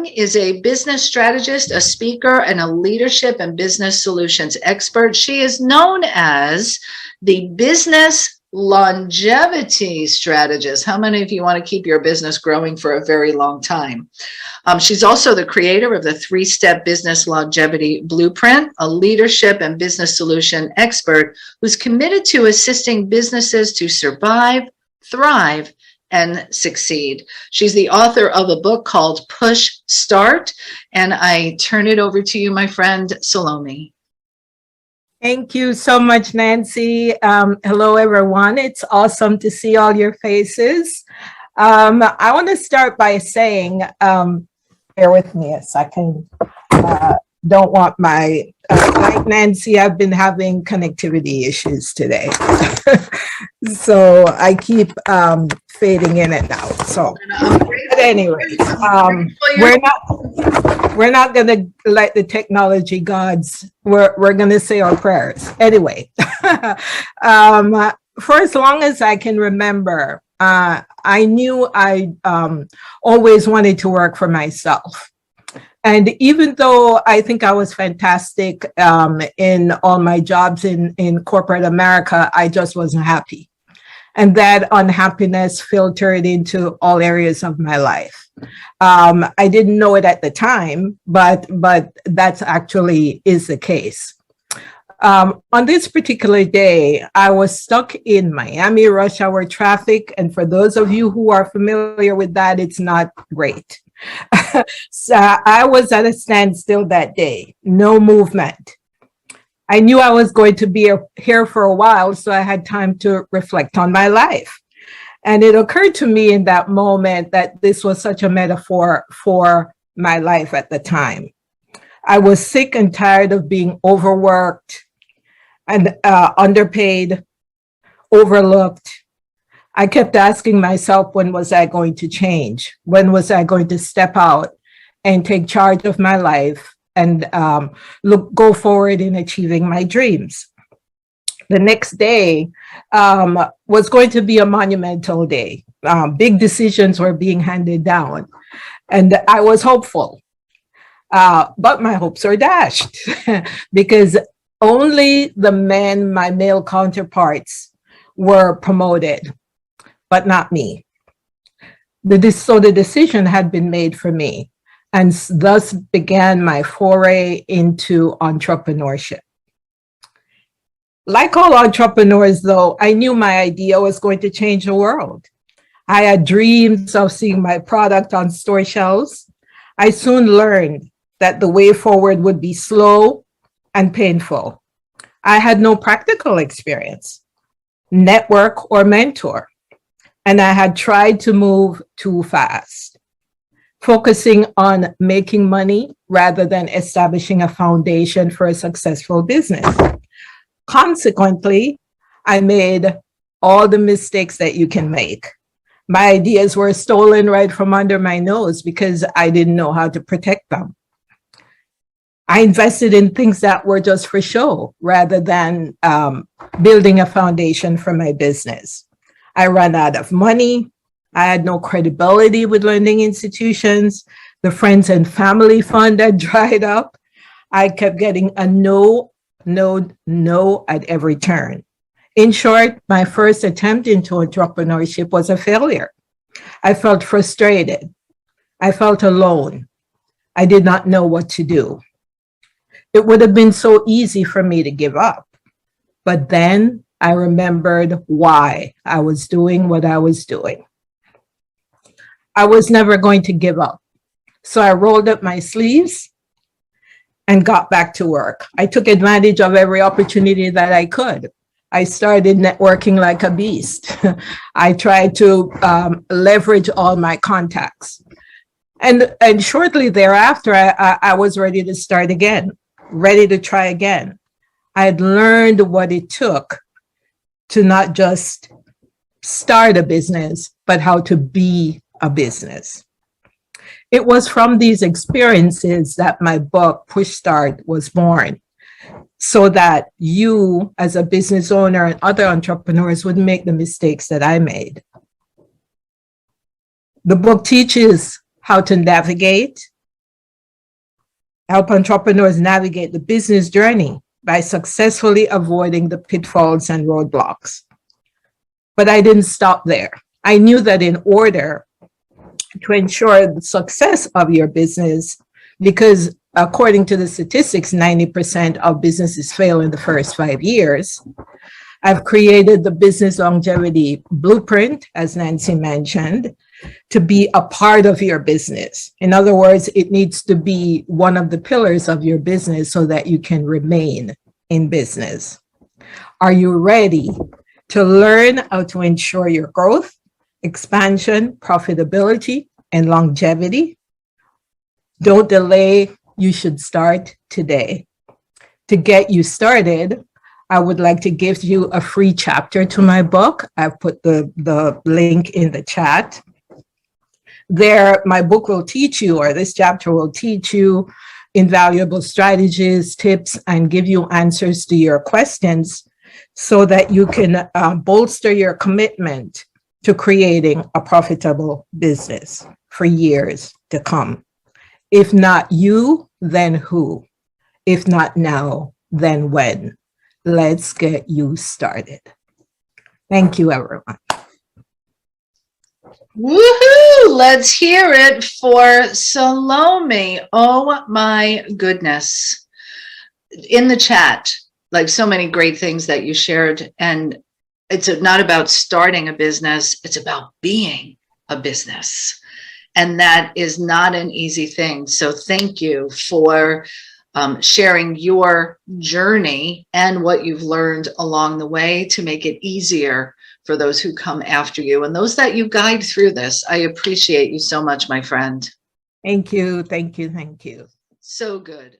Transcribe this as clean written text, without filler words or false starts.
Chung is a business strategist, a speaker, and a leadership and business solutions expert. She is known as the business longevity strategist. How many of you want to keep your business growing for a very long time? She's also the creator of the 3-step business longevity blueprint, a leadership and business solution expert who's committed to assisting businesses to survive, thrive, and succeed. She's the author of a book called Push Start, and I turn it over to you, my friend Salomie. Thank you so much, Nancy. Hello, everyone. It's awesome to see all your faces. I want to start by saying, bear with me a second. Don't want my, like Nancy, I've been having connectivity issues today. So I keep fading in and out. So, but anyway, we're not going to let the technology gods, we're going to say our prayers. Anyway, for as long as I can remember, I knew I always wanted to work for myself. And even though I think I was fantastic in all my jobs in corporate America, I just wasn't happy. And that unhappiness filtered into all areas of my life. I didn't know it at the time, but that actually is the case. On this particular day, I was stuck in Miami rush hour traffic. And for those of you who are familiar with that, it's not great. So I was at a standstill that day, no movement. I knew I was going to be here for a while, so I had time to reflect on my life. And it occurred to me in that moment that this was such a metaphor for my life at the time. I was sick and tired of being overworked and underpaid, overlooked. I kept asking myself, when was I going to change? When was I going to step out and take charge of my life and go forward in achieving my dreams? The next day was going to be a monumental day. Big decisions were being handed down, and I was hopeful. But my hopes are dashed because only the men, my male counterparts, were promoted, but not me. So the decision had been made for me, and thus began my foray into entrepreneurship. Like all entrepreneurs, though, I knew my idea was going to change the world. I had dreams of seeing my product on store shelves. I soon learned that the way forward would be slow and painful. I had no practical experience, network, or mentor, and I had tried to move too fast, focusing on making money rather than establishing a foundation for a successful business. Consequently, I made all the mistakes that you can make. My ideas were stolen right from under my nose because I didn't know how to protect them. I invested in things that were just for show rather than building a foundation for my business. I ran out of money. I had no credibility with lending institutions. The friends and family fund had dried up. I kept getting a no at every turn. In short, my first attempt into entrepreneurship was a failure. I felt frustrated. I felt alone. I did not know what to do. It would have been so easy for me to give up. But then I remembered why I was doing what I was doing. I was never going to give up. So I rolled up my sleeves and got back to work. I took advantage of every opportunity that I could. I started networking like a beast. I tried to leverage all my contacts. And shortly thereafter, I was ready to start again, ready to try again. I had learned what it took to not just start a business, but how to be a business. It was from these experiences that my book, Push Start, was born, so that you, as a business owner and other entrepreneurs, wouldn't make the mistakes that I made. The book teaches how to navigate, help entrepreneurs navigate the business journey by successfully avoiding the pitfalls and roadblocks. But I didn't stop there. I knew that in order to ensure the success of your business, because according to the statistics, 90% of businesses fail in the first 5 years, I've created the business longevity blueprint, as Nancy mentioned, to be a part of your business. In other words, it needs to be one of the pillars of your business so that you can remain in business. Are you ready to learn how to ensure your growth, expansion, profitability, and longevity? Don't delay. You should start today. To get you started, I would like to give you a free chapter to my book. I've put the link in the chat. There, my book will teach you, or this chapter will teach you, invaluable strategies, tips, and give you answers to your questions so that you can bolster your commitment to creating a profitable business for years to come. If not you, then who? If not now, then when? Let's get you started. Thank you, everyone. Woohoo! Let's hear it for Salomie. Oh my goodness. In the chat, like so many great things that you shared. And it's not about starting a business, it's about being a business. And that is not an easy thing. So thank you for sharing your journey and what you've learned along the way to make it easier for those who come after you and those that you guide through this. I appreciate you so much, my friend. Thank you. Thank you. Thank you. So good.